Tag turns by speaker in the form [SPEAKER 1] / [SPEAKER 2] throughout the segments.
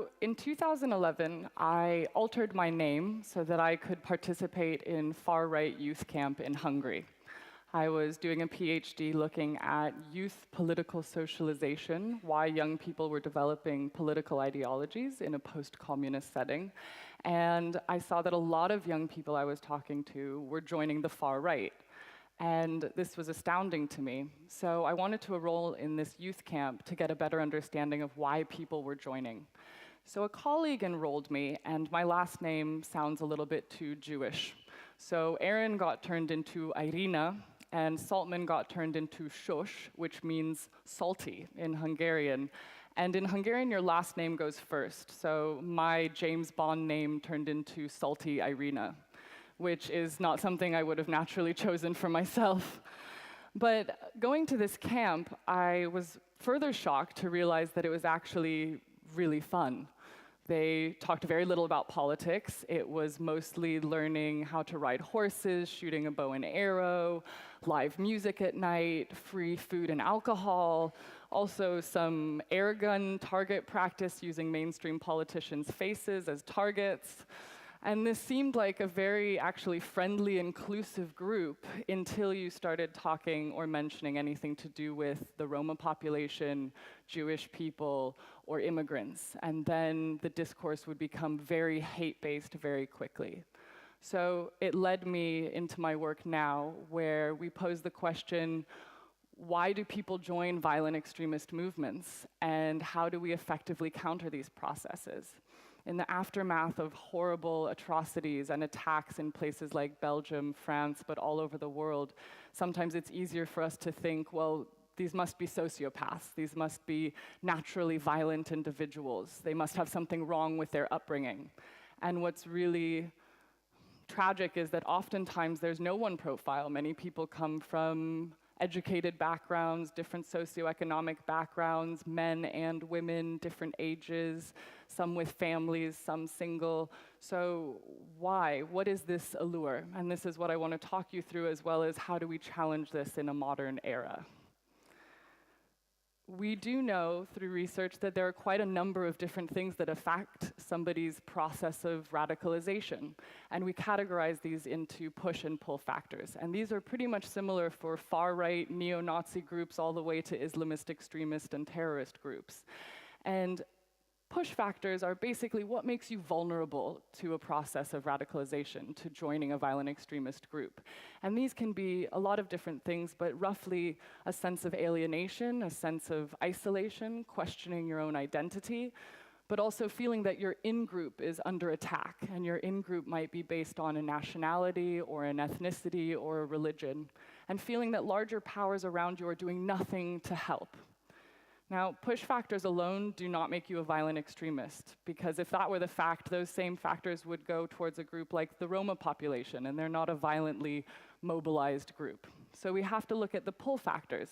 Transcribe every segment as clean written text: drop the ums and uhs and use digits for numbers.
[SPEAKER 1] So in 2011, I altered my name so that I could participate in far-right youth camp in Hungary. I was doing a PhD looking at youth political socialization, why young people were developing political ideologies in a post-communist setting. And I saw that a lot of young people I was talking to were joining the far right. And this was astounding to me. So I wanted to enroll in this youth camp to get a better understanding of why people were joining. So a colleague enrolled me, and my last name sounds a little bit too Jewish. So Erin got turned into Irina, and Saltman got turned into Sos, which means salty in Hungarian. And in Hungarian, your last name goes first. So my James Bond name turned into Salty Irina, which is not something I would have naturally chosen for myself. But going to this camp, I was further shocked to realize that it was actually really fun. They talked very little about politics. It was mostly learning how to ride horses, shooting a bow and arrow, live music at night, free food and alcohol, also some air gun target practice using mainstream politicians' faces as targets. And this seemed like a very actually friendly, inclusive group until you started talking or mentioning anything to do with the Roma population, Jewish people, or immigrants. And then the discourse would become very hate-based very quickly. So it led me into my work now, where we pose the question, why do people join violent extremist movements? And how do we effectively counter these processes? In the aftermath of horrible atrocities and attacks in places like Belgium, France, but all over the world, sometimes it's easier for us to think, well, these must be sociopaths. These must be naturally violent individuals. They must have something wrong with their upbringing. And what's really tragic is that oftentimes there's no one profile. Many people come from educated backgrounds, different socioeconomic backgrounds, men and women, different ages, some with families, some single. So why? What is this allure? And this is what I want to talk you through, as well as how do we challenge this in a modern era. We do know through research that there are quite a number of different things that affect somebody's process of radicalization. And we categorize these into push and pull factors. And these are pretty much similar for far-right neo-Nazi groups all the way to Islamist extremist and terrorist groups. And push factors are basically what makes you vulnerable to a process of radicalization, to joining a violent extremist group. And these can be a lot of different things, but roughly a sense of alienation, a sense of isolation, questioning your own identity, but also feeling that your in-group is under attack, and your in-group might be based on a nationality or an ethnicity or a religion, and feeling that larger powers around you are doing nothing to help. Now, push factors alone do not make you a violent extremist, because if that were the fact, those same factors would go towards a group like the Roma population, and they're not a violently mobilized group. So we have to look at the pull factors.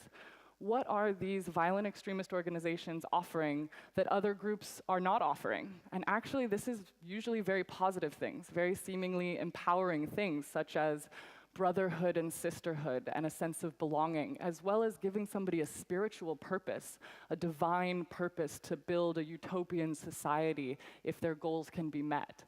[SPEAKER 1] What are these violent extremist organizations offering that other groups are not offering? And actually, this is usually very positive things, very seemingly empowering things, such as brotherhood and sisterhood and a sense of belonging, as well as giving somebody a spiritual purpose, a divine purpose to build a utopian society if their goals can be met.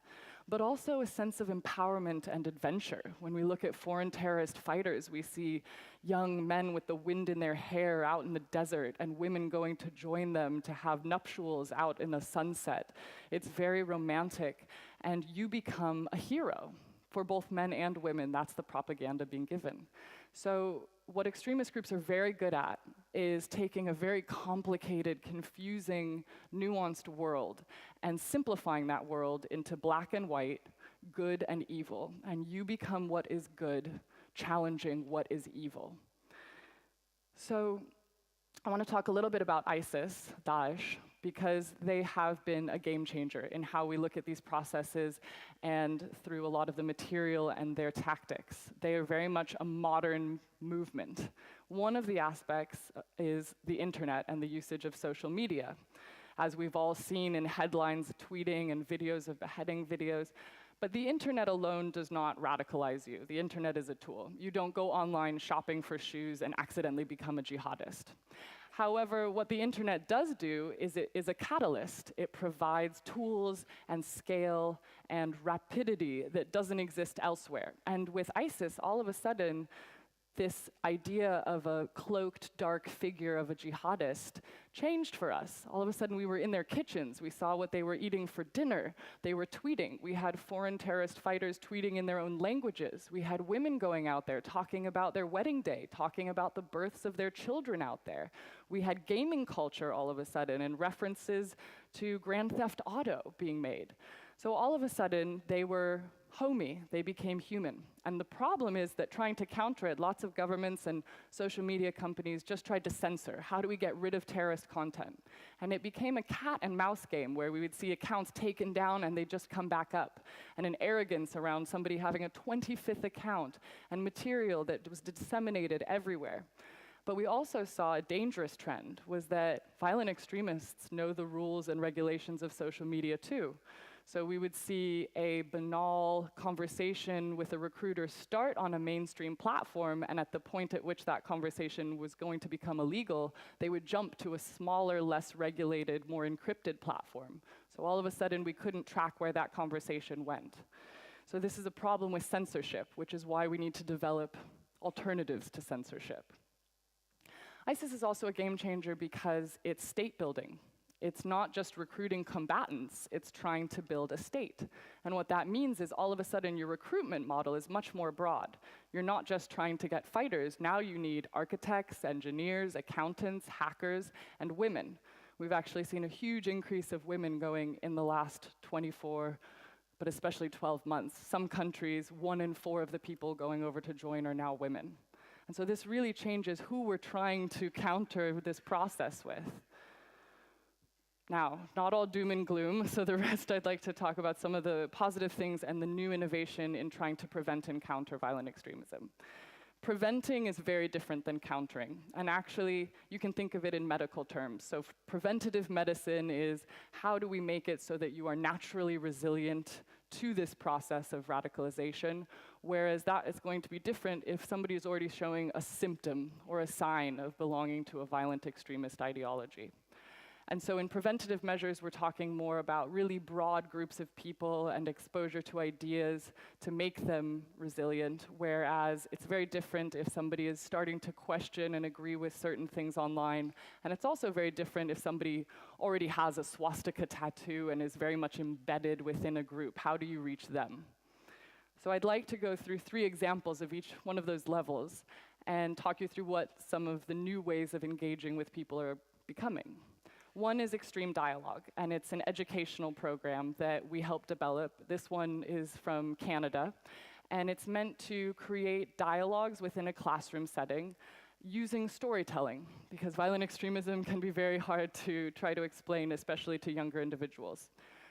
[SPEAKER 1] But also a sense of empowerment and adventure. When we look at foreign terrorist fighters, we see young men with the wind in their hair out in the desert and women going to join them to have nuptials out in the sunset. It's very romantic, and you become a hero. For both men and women, that's the propaganda being given. So what extremist groups are very good at is taking a very complicated, confusing, nuanced world and simplifying that world into black and white, good and evil. And you become what is good, challenging what is evil. So I want to talk a little bit about ISIS, Daesh, because they have been a game changer in how we look at these processes and through a lot of the material and their tactics. They are very much a modern movement. One of the aspects is the internet and the usage of social media. As we've all seen in headlines, tweeting, and videos of beheading videos. But the internet alone does not radicalize you. The internet is a tool. You don't go online shopping for shoes and accidentally become a jihadist. However, what the internet does do is it is a catalyst. It provides tools and scale and rapidity that doesn't exist elsewhere. And with ISIS, all of a sudden, this idea of a cloaked, dark figure of a jihadist changed for us. All of a sudden, we were in their kitchens. We saw what they were eating for dinner. They were tweeting. We had foreign terrorist fighters tweeting in their own languages. We had women going out there talking about their wedding day, talking about the births of their children out there. We had gaming culture all of a sudden and references to Grand Theft Auto being made. So all of a sudden, they were homey, they became human. And the problem is that trying to counter it, lots of governments and social media companies just tried to censor. How do we get rid of terrorist content? And it became a cat and mouse game where we would see accounts taken down and they'd just come back up. And an arrogance around somebody having a 25th account and material that was disseminated everywhere. But we also saw a dangerous trend, was that violent extremists know the rules and regulations of social media too. So we would see a banal conversation with a recruiter start on a mainstream platform, and at the point at which that conversation was going to become illegal, they would jump to a smaller, less regulated, more encrypted platform. So all of a sudden, we couldn't track where that conversation went. So this is a problem with censorship, which is why we need to develop alternatives to censorship. ISIS is also a game changer because it's state building. It's not just recruiting combatants, it's trying to build a state. And what that means is all of a sudden your recruitment model is much more broad. You're not just trying to get fighters, now you need architects, engineers, accountants, hackers, and women. We've actually seen a huge increase of women going in the last 24, but especially 12 months. Some countries, 1 in 4 of the people going over to join are now women. And so this really changes who we're trying to counter this process with. Now, not all doom and gloom, so the rest I'd like to talk about some of the positive things and the new innovation in trying to prevent and counter violent extremism. Preventing is very different than countering, and actually, you can think of it in medical terms. So preventative medicine is how do we make it so that you are naturally resilient to this process of radicalization, whereas that is going to be different if somebody is already showing a symptom or a sign of belonging to a violent extremist ideology. And so in preventative measures, we're talking more about really broad groups of people and exposure to ideas to make them resilient, whereas it's very different if somebody is starting to question and agree with certain things online. And it's also very different if somebody already has a swastika tattoo and is very much embedded within a group. How do you reach them? So I'd like to go through 3 examples of each one of those levels and talk you through what some of the new ways of engaging with people are becoming. One is Extreme Dialogue, and it's an educational program that we helped develop. This one is from Canada, and it's meant to create dialogues within a classroom setting using storytelling, because violent extremism can be very hard to try to explain, especially to younger individuals.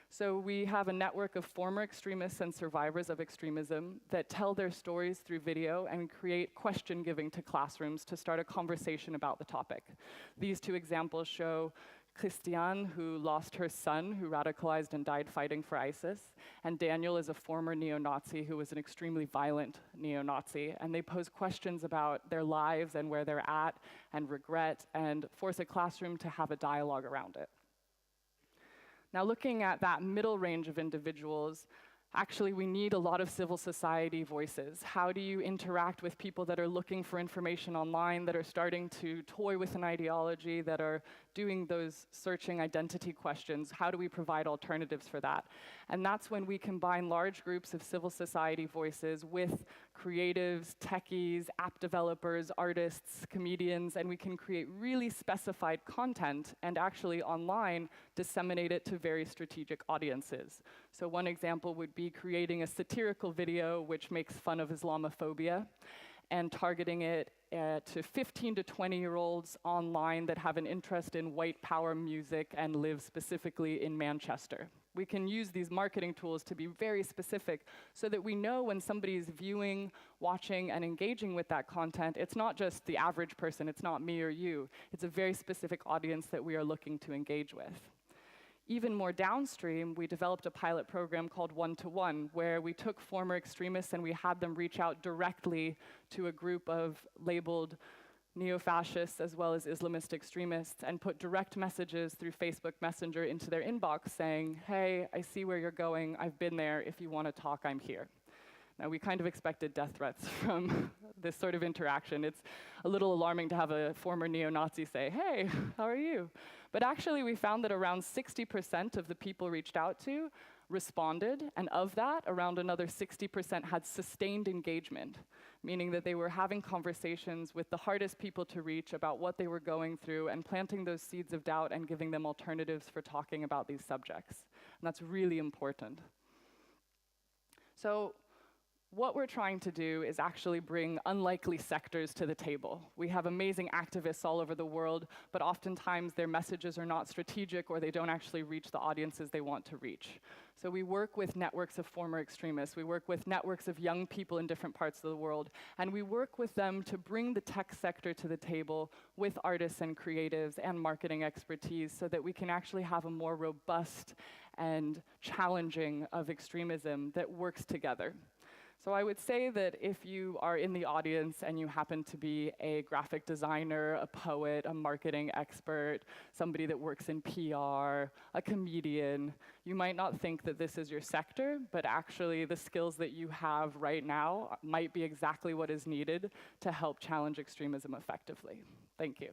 [SPEAKER 1] So we have a network of former extremists and survivors of extremism that tell their stories through video and create question giving to classrooms to start a conversation about the topic. These 2 examples show Christiane, who lost her son, who radicalized and died fighting for ISIS, and Daniel is a former neo-Nazi who was an extremely violent neo-Nazi, and they pose questions about their lives and where they're at, and regret, and force a classroom to have a dialogue around it. Now, looking at that middle range of individuals, actually, we need a lot of civil society voices. How do you interact with people that are looking for information online, that are starting to toy with an ideology, that are doing those searching identity questions? How do we provide alternatives for that? And that's when we combine large groups of civil society voices with creatives, techies, app developers, artists, comedians, and we can create really specified content and actually online disseminate it to very strategic audiences. So one example would be creating a satirical video which makes fun of Islamophobia and targeting it to 15 to 20-year-olds online that have an interest in white power music and live specifically in Manchester. We can use these marketing tools to be very specific so that we know when somebody's viewing, watching, and engaging with that content, it's not just the average person, it's not me or you, it's a very specific audience that we are looking to engage with. Even more downstream, we developed a pilot program called One-to-One, where we took former extremists and we had them reach out directly to a group of labeled neo-fascists as well as Islamist extremists, and put direct messages through Facebook Messenger into their inbox saying, hey, I see where you're going, I've been there, if you want to talk, I'm here. Now, we kind of expected death threats from this sort of interaction. It's a little alarming to have a former neo-Nazi say, hey, how are you? But actually, we found that around 60% of the people reached out to responded, and of that, around another 60% had sustained engagement, meaning that they were having conversations with the hardest people to reach about what they were going through and planting those seeds of doubt and giving them alternatives for talking about these subjects. And that's really important. So, what we're trying to do is actually bring unlikely sectors to the table. We have amazing activists all over the world, but oftentimes their messages are not strategic or they don't actually reach the audiences they want to reach. So we work with networks of former extremists, we work with networks of young people in different parts of the world, and we work with them to bring the tech sector to the table with artists and creatives and marketing expertise so that we can actually have a more robust and challenging of extremism that works together. So I would say that if you are in the audience and you happen to be a graphic designer, a poet, a marketing expert, somebody that works in PR, a comedian, you might not think that this is your sector, but actually the skills that you have right now might be exactly what is needed to help challenge extremism effectively. Thank you.